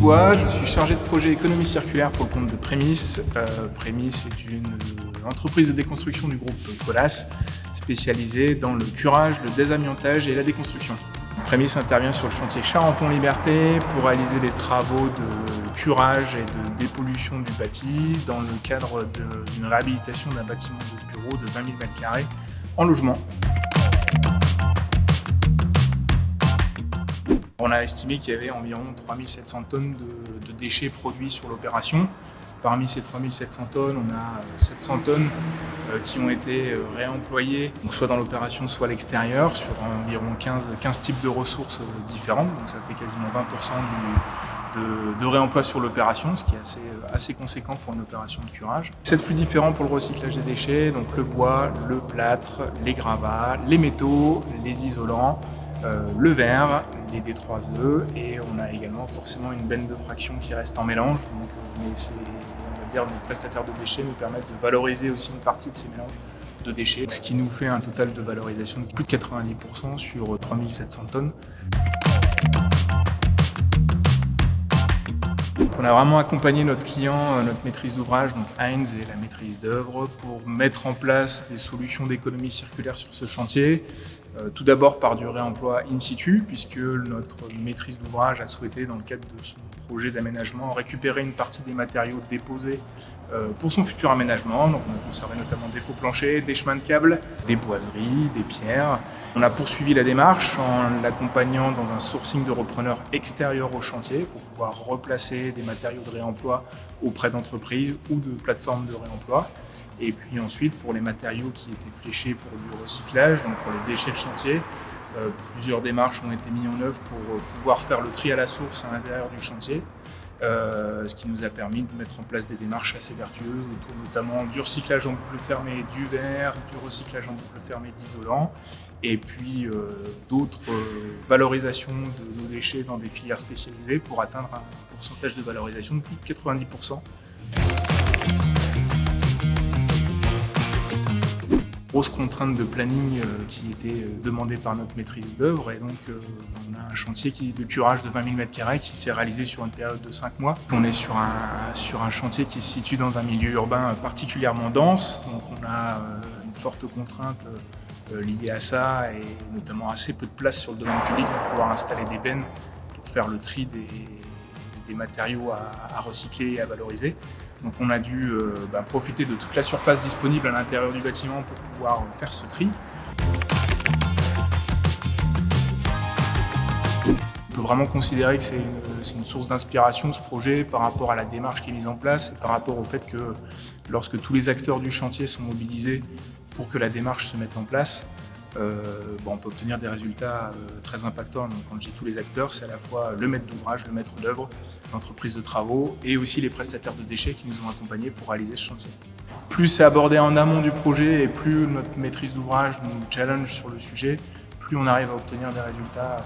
Dubois, je suis chargé de projet économie circulaire pour le compte de Prémisse. Prémisse est une entreprise de déconstruction du groupe Colas, spécialisée dans le curage, le désamiantage et la déconstruction. Prémisse intervient sur le chantier Charenton-Liberté pour réaliser des travaux de curage et de dépollution du bâti dans le cadre d'une réhabilitation d'un bâtiment de bureau de 20 000 m² en logement. On a estimé qu'il y avait environ 3700 tonnes de déchets produits sur l'opération. Parmi ces 3700 tonnes, on a 700 tonnes qui ont été réemployées, donc soit dans l'opération, soit à l'extérieur, sur environ 15 types de ressources différentes. Donc ça fait quasiment 20% de réemploi sur l'opération, ce qui est assez conséquent pour une opération de curage. 7 flux différents pour le recyclage des déchets, donc le bois, le plâtre, les gravats, les métaux, les isolants, le verre, les D3E, et on a également forcément une benne de fraction qui reste en mélange. Donc, mais on va dire, nos prestataires de déchets nous permettent de valoriser aussi une partie de ces mélanges de déchets, ce qui nous fait un total de valorisation de plus de 90% sur 3700 tonnes. On a vraiment accompagné notre client, notre maîtrise d'ouvrage, donc Heinz et la maîtrise d'œuvre, pour mettre en place des solutions d'économie circulaire sur ce chantier. Tout d'abord par du réemploi in situ, puisque notre maîtrise d'ouvrage a souhaité, dans le cadre de son projet d'aménagement, récupérer une partie des matériaux déposés pour son futur aménagement. Donc on a conservé notamment des faux planchers, des chemins de câbles, des boiseries, des pierres. On a poursuivi la démarche en l'accompagnant dans un sourcing de repreneurs extérieurs au chantier pour pouvoir replacer des matériaux de réemploi auprès d'entreprises ou de plateformes de réemploi. Et puis ensuite, pour les matériaux qui étaient fléchés pour du recyclage, donc pour les déchets de chantier, plusieurs démarches ont été mises en œuvre pour pouvoir faire le tri à la source à l'intérieur du chantier, ce qui nous a permis de mettre en place des démarches assez vertueuses, autour notamment du recyclage en boucle fermée du verre, du recyclage en boucle fermée d'isolant, et puis d'autres valorisations de nos déchets dans des filières spécialisées pour atteindre un pourcentage de valorisation de plus de 90%. Grosse contrainte de planning qui était demandée par notre maîtrise d'œuvre, et donc on a un chantier de curage de 20 000 m² qui s'est réalisé sur une période de 5 mois. On est sur un chantier qui se situe dans un milieu urbain particulièrement dense, donc on a une forte contrainte liée à ça, et notamment assez peu de place sur le domaine public pour pouvoir installer des bennes pour faire le tri des matériaux à recycler et à valoriser. Donc on a dû profiter de toute la surface disponible à l'intérieur du bâtiment pour pouvoir faire ce tri. On peut vraiment considérer que c'est une source d'inspiration, ce projet, par rapport à la démarche qui est mise en place et par rapport au fait que lorsque tous les acteurs du chantier sont mobilisés pour que la démarche se mette en place, on peut obtenir des résultats très impactants. Donc, quand je dis tous les acteurs, c'est à la fois le maître d'ouvrage, le maître d'œuvre, l'entreprise de travaux et aussi les prestataires de déchets qui nous ont accompagnés pour réaliser ce chantier. Plus c'est abordé en amont du projet et plus notre maîtrise d'ouvrage nous challenge sur le sujet, plus on arrive à obtenir des résultats.